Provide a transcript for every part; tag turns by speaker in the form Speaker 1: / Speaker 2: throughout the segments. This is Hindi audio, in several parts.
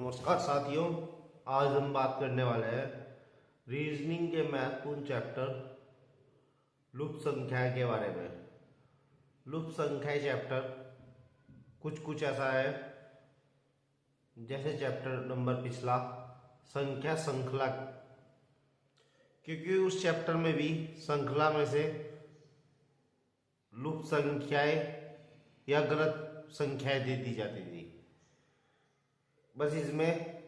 Speaker 1: नमस्कार साथियों, आज हम बात करने वाले हैं रीजनिंग के महत्वपूर्ण चैप्टर लुप्त संख्या के बारे में। लुप्त संख्या चैप्टर कुछ ऐसा है जैसे चैप्टर नंबर पिछला संख्या श्रृंखला, क्योंकि उस चैप्टर में भी श्रृंखला में से लुप्त संख्याएं या गलत संख्याएं दे दी जाती थी, बस इसमें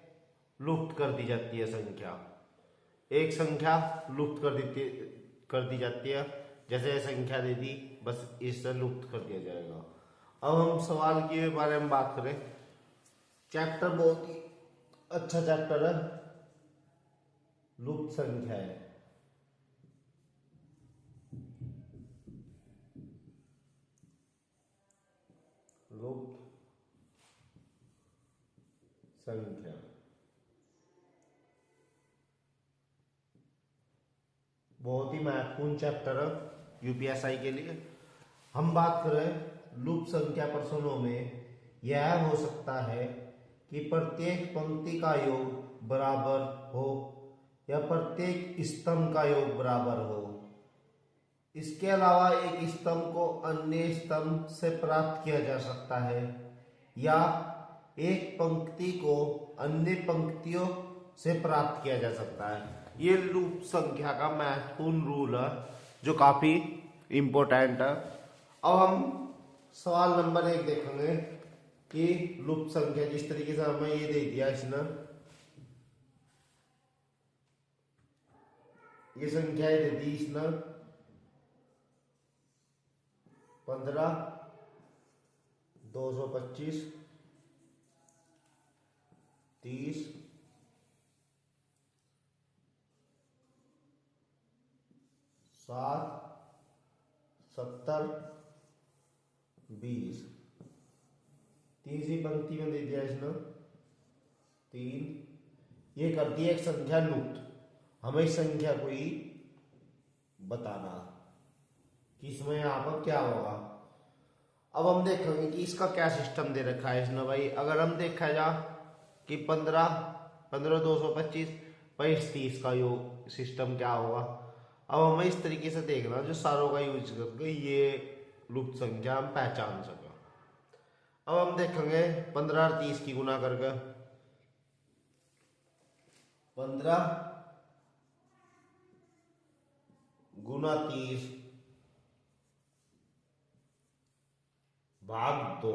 Speaker 1: लुप्त कर दी जाती है संख्या। एक संख्या लुप्त कर दी जाती है, जैसे संख्या दे दी बस इससे लुप्त कर दिया जाएगा। अब हम सवाल के बारे में बात करें। चैप्टर बहुत ही अच्छा चैप्टर है, लुप्त संख्या है। लुप्त संख्या बहुत ही महत्वपूर्ण चैप्टर है यूपीएसआई के लिए। हम बात करें लुप्त संख्या प्रश्नों में, यह हो सकता है कि प्रत्येक पंक्ति का योग बराबर हो या प्रत्येक स्तंभ का योग बराबर हो। इसके अलावा एक स्तंभ को अन्य स्तंभ से प्राप्त किया जा सकता है या एक पंक्ति को अन्य पंक्तियों से प्राप्त किया जा सकता है। ये लुप्त संख्या का महत्वपूर्ण रूल है जो काफी इंपॉर्टेंट है। अब हम सवाल नंबर 1 देखेंगे कि लुप्त संख्या जिस तरीके से हमें ये दे दिया इसने, ये संख्याएं दे दी इसने 15, 225, 30, 7, 70, 20। तीसरी पंक्ति में दे दिया इसने 3। ये कर दी एक संख्या लुप्त। हमें इस संख्या को ही बताना कि इसमें यहां पर क्या होगा। अब हम देखेंगे कि इसका क्या सिस्टम दे रखा है इसने भाई। अगर हम देखा जा कि 15, 225, 30 का योग सिस्टम क्या होगा। अब हमें इस तरीके से देखना जो सारों का यूज करके ये लुप्त संख्या हम पहचान सके। अब हम देखेंगे 15 और 30 की गुना करके 15 गुना 30 भाग 2,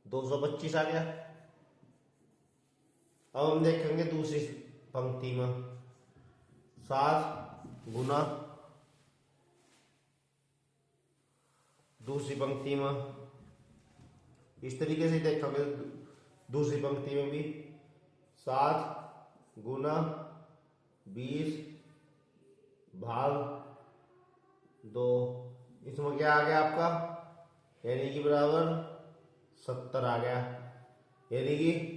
Speaker 1: 225 आ गया। अब हम देखेंगे दूसरी पंक्ति में 7 गुना, दूसरी पंक्ति में इस तरीके से देखेंगे। दूसरी पंक्ति में भी 7 गुना 20 भाग 2। इसमें क्या आ गया आपका, यानी कि बराबर 70 आ गया। यानी कि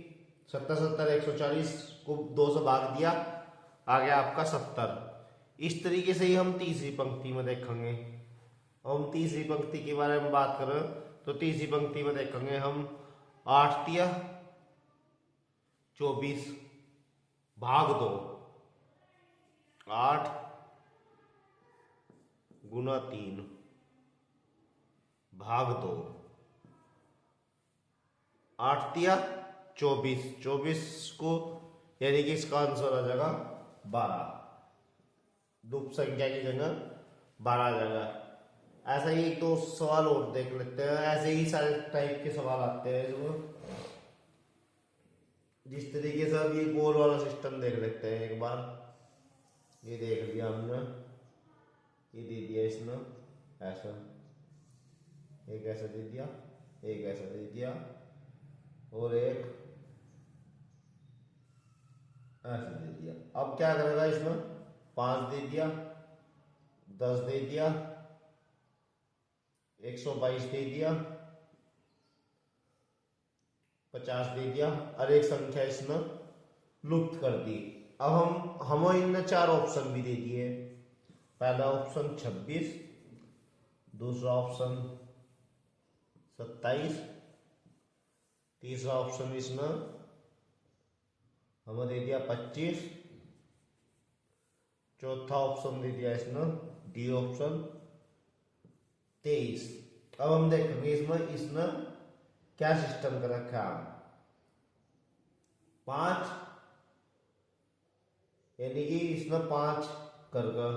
Speaker 1: 70 70 140 को 2 से भाग दिया, आ गया आपका 70। इस तरीके से ही हम तीसरी पंक्ति में देखेंगे। हम तीसरी पंक्ति के बारे में बात करें तो तीसरी पंक्ति में देखेंगे हम 8 तिया 24 भाग 2, 8 गुना 3 भाग 2, 8 तिया 24, 24 को यानी कि इसका आंसर आ जाएगा 12। लुप्त संख्या की जगह 12 आ जाएगा। ऐसा ही एक दो सवाल और देख लेते हैं। ऐसे ही सारे टाइप के सवाल आते हैं इसमें। जिस तरीके से अब ये गोल वाला सिस्टम देख लेते हैं एक बार। ये देख लिया हमने, ये दे दिया इसने ऐसा, एक ऐसा दे दिया, एक ऐसा दे दिया और एक ऐसा दे दिया। अब क्या करेगा इसमें, 5 दे दिया, 10 दे दिया, 122 दे दिया, 50 दे दिया और एक संख्या इसने लुप्त कर दी। अब हमें इनने 4 ऑप्शन भी दे दिए। पहला ऑप्शन 26, दूसरा ऑप्शन 27, तीसरा ऑप्शन इसने हमें दे दिया 25। चौथा ऑप्शन दे दिया इसने डी ऑप्शन 23। अब हम देखेंगे इसमें इसने क्या सिस्टम कर रखा है। 5 यानी कि इसने 5 करके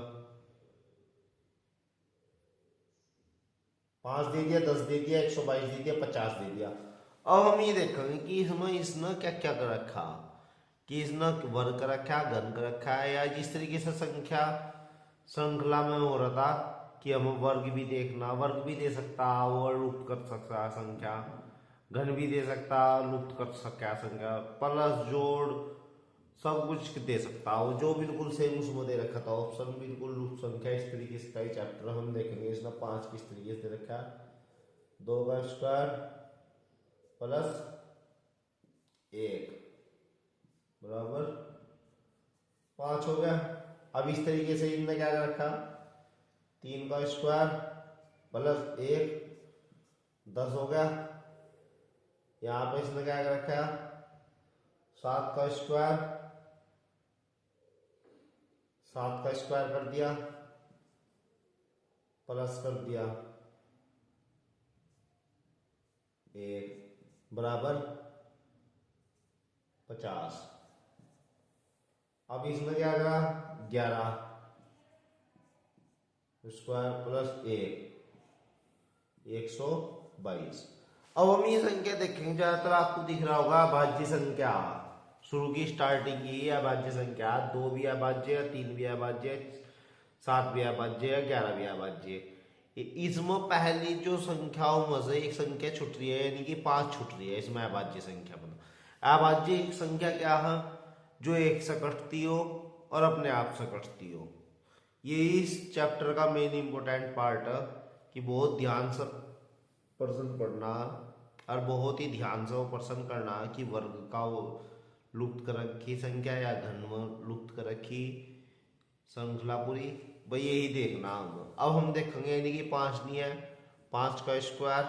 Speaker 1: 5 दे दिया, 10 दे दिया, 122 दे दिया, 50 दे दिया। अब हम ये देखेंगे कि इसमें इसने क्या क्या कर रखा, कि इसने वर्ग कर रखा, घन कर रखा है, या जिस तरीके से संख्या श्रृंखला में हो रहा था कि हम वर्ग भी देखना, वर्ग भी दे सकता और लुप्त कर सकता संख्या, घन भी दे सकता लुप्त कर सकता संख्या, प्लस जोड़ सब कुछ दे सकता हो, जो बिल्कुल सेम उसमें दे रखा था ऑप्शन, बिल्कुल लुप्त संख्या। इस तरीके से कई चैप्टर हम देखेंगे। इसमें 5 किस तरीके से दे रखा है, 2 का स्क्वायर प्लस 1 बराबर 5 हो गया। अब इस तरीके से इनने क्या कर रखा, 3 का स्क्वायर प्लस 1 10 हो गया। यहाँ पे इसने क्या कर रखा, 7 का स्क्वायर कर दिया प्लस कर दिया 1 बराबर 50। अब इसमें क्या करा, 11 स्क्वायर प्लस 122। अब हम ये संख्या देखेंगे, ज्यादातर आपको दिख रहा होगा अभाज्य संख्या, शुरू की स्टार्टिंग की अभाज्य संख्या, 2 भी अभाज्य है, 3 भी अभाज्य, 7 भी अभाज्य है, 11 भी अभाज्य। इसमें पहली जो संख्याओं में से एक संख्या छूट रही है, यानी कि 5 छूट रही है, इसमें अभाज्य संख्या बना। अभाज्य एक संख्या क्या है, जो एक से कटती हो और अपने आप से कटती हो। ये इस चैप्टर का मेन इंपॉर्टेंट पार्ट है कि बहुत ध्यान से प्रश्न पढ़ना और बहुत ही ध्यान से वो प्रश्न करना कि वर्ग का वो लुप्त कर रखी संख्या या घन में लुप्त कर रखी श्रृंखला पूरी, भाई यही देखना हम। अब हम देखेंगे यानी कि 5 नहीं है, 5 का स्क्वायर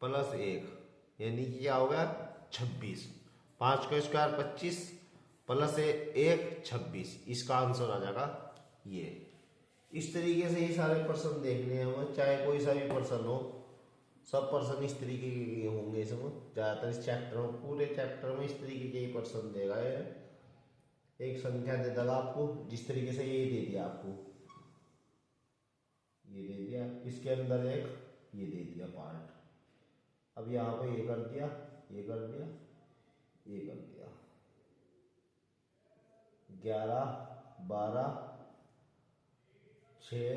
Speaker 1: प्लस 1 यानी कि क्या होगा 26। 5 का स्क्वायर 25 प्लस 1 26, इसका आंसर आ जाएगा ये। इस तरीके से ही सारे प्रश्न देखने हैं, चाहे कोई सा भी प्रश्न हो, सब प्रश्न इस तरीके के होंगे। इसमें ज्यादातर इस चैप्टर में, पूरे चैप्टर में इस तरीके के ही प्रश्न देगा। एक संख्या दे देगा आपको, जिस तरीके से ये दे दिया आपको, ये दे दिया, इसके अंदर एक ये दे दिया पार्ट, अब यहाँ पे ये कर दिया, ये कर दिया, ये कर दिया, 11 12 6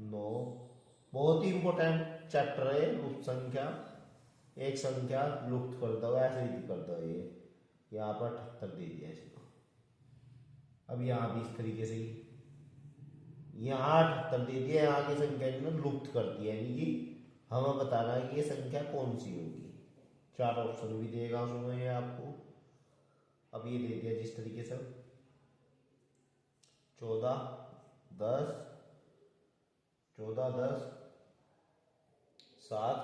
Speaker 1: 9। बहुत ही इंपॉर्टेंट चैप्टर है लुप्त संख्या। एक संख्या लुप्त कर दो, ऐसे ही कर दो, ये यहाँ पर 78 दे दिया इसको। अब यहाँ भी इस तरीके से ही यहाँ 78 दे दिया, यहाँ की संख्या ने लुप्त कर दिया, यानी कि हमें बताना है कि ये संख्या कौन सी होगी। 4 ऑप्शन भी देगा उसमें ये आपको। अब ये दे दिया जिस तरीके से 14 10 7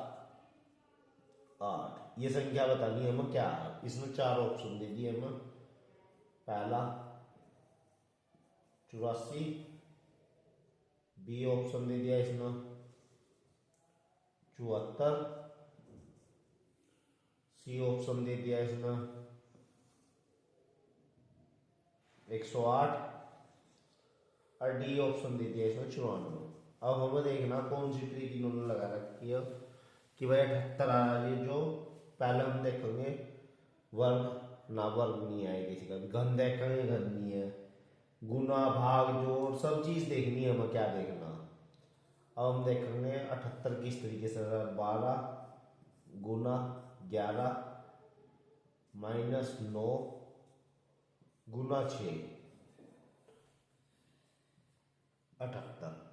Speaker 1: 8, ये संख्या बतानी है हमें क्या है। इसमें 4 ऑप्शन दे दिए हमें। पहला 84, बी ऑप्शन दे दिया इसमें 74, सी ऑप्शन दे दिया इसमें 108 और डी ऑप्शन दे दिया इसमें 94। अब हमें देखना कौन सी ट्रिक इन्होंने लगा रखी है कि भाई 78 आ रहा है। जो पहले हम देखेंगे वर्ग, ना वर्ग नहीं आए किसी का भी, घन देखेंगे घन नहीं है, गुना भाग जोड़ सब चीज देखनी है हमें, क्या देखना। अब हम देखेंगे 78 किस तरीके से, 12 गुना 11 माइनस 9 गुना 6 78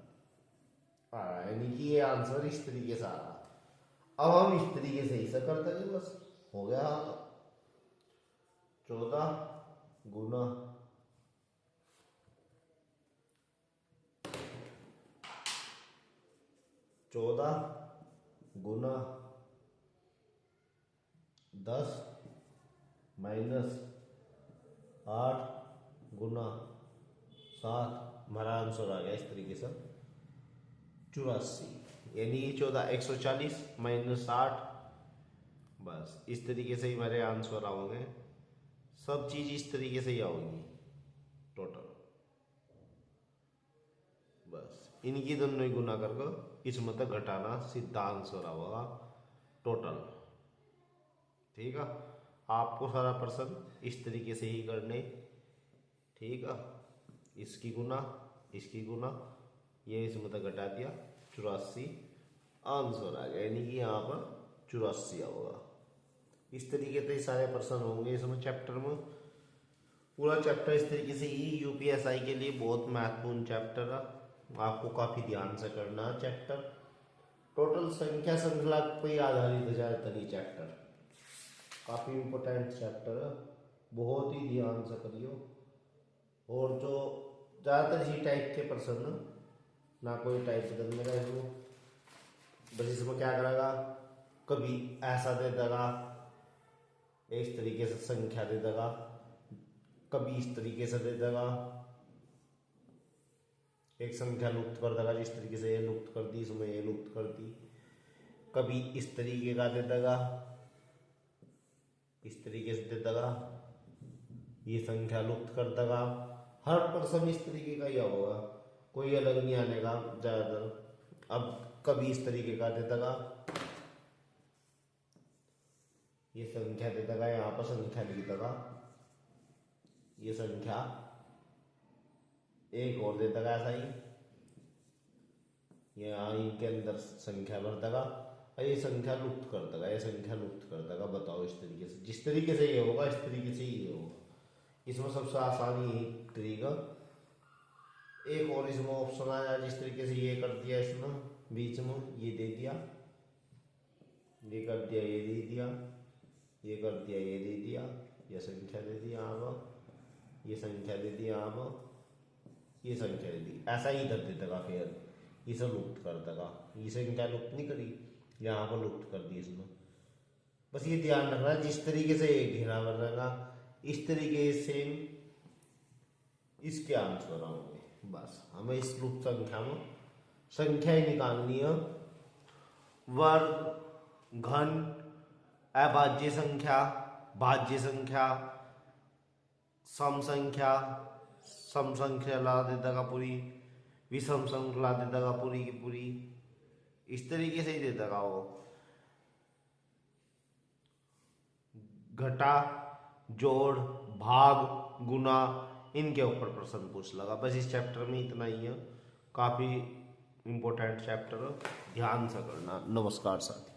Speaker 1: आ रहा है, यानी कि ये आंसर इस तरीके से आ रहा। अब हम इस तरीके से ही से करते हैं, बस हो गया। 14 गुना 14 गुना 10 माइनस 8 गुना 7, हमारा आंसर आ गया इस तरीके से 84, यानी 140 माइनस 8, बस इस तरीके से ही हमारे आंसर आओगे। सब चीज इस तरीके से ही आओगी टोटल, बस इनकी दोनों ही गुना करके इसमें तक घटाना, सीधा आंसर आएगा टोटल। ठीक है, आपको सारा प्रश्न इस तरीके से ही करने। ठीक है, इसकी गुना ये इसमें तक घटा दिया 84, आंसर आ गया, यानी कि यहाँ पर 84 होगा। इस तरीके से सारे प्रश्न होंगे इसमें चैप्टर में। पूरा चैप्टर इस तरीके से ही यूपीएसआई के लिए बहुत महत्वपूर्ण चैप्टर है, आपको काफी ध्यान से करना है चैप्टर। टोटल संख्या श्रृंखला पर आधारित है ज्यादातर ये चैप्टर, काफी इम्पोर्टेंट चैप्टर है, बहुत ही ध्यान से करियो। और जो ज्यादातर ही टाइप के प्रश्न ना कोई टाइप बदलने का इसको, बस इसमें क्या करेगा, कभी ऐसा दे देगा, इस तरीके से संख्या दे देगा, कभी इस तरीके से दे देगा, एक संख्या लुप्त कर देगा, जिस तरीके से ये लुप्त कर दी इसमें ये लुप्त कर दी, कभी इस तरीके का दे देगा, इस तरीके से दे देगा, ये संख्या लुप्त कर देगा। हर प्रश्न इस तरीके का ही होगा, कोई अलग नहीं आने का ज्यादातर। अब कभी इस तरीके का दे देगा, ये संख्या दे देगा, यहाँ पर संख्या लिख देगा, ये संख्या एक और दे देगा ऐसा ही, यहाँ इनके अंदर संख्या भर देगा, और ये संख्या लुप्त कर देगा, ये संख्या लुप्त कर देगा। बताओ इस तरीके से, जिस तरीके से ये होगा इस तरीके से ही ये होगा। इसमें सबसे आसान यही तरीका। एक और इसमें ऑप्शन आया, जिस तरीके से ये कर दिया इसमें बीच में ये दे दिया, ये कर दिया, ये दे दिया, ये कर दिया, ये दे दिया, ये संख्या दे दी यहाँ पर, ये संख्या दे दी यहाँ पर, ये संख्या दे दी, ऐसा ही इधर दे देगा, फिर इसे लुप्त कर देगा। ये संख्या लुप्त नहीं करी, यहाँ पर लुप्त कर दी इसमें। बस ये ध्यान रखना, जिस तरीके से ये घेरा बनेगा इस तरीके से इसके आंसर होंगे। बस हमें इस लुप्त संख्या में संख्या ही निकालनी है, वर्ग, घन, अभाज्य संख्या, भाज्य संख्या, सम संख्या ला दे देगा पूरी, विषम संख्या ला दे देगा पूरी की पूरी, इस तरीके से ही दे देगा वो। घटा, जोड़, भाग, गुना, इनके ऊपर प्रश्न पूछ लगा। बस इस चैप्टर में इतना ही है, काफी इंपॉर्टेंट चैप्टर है, ध्यान से करना। नमस्कार साथी।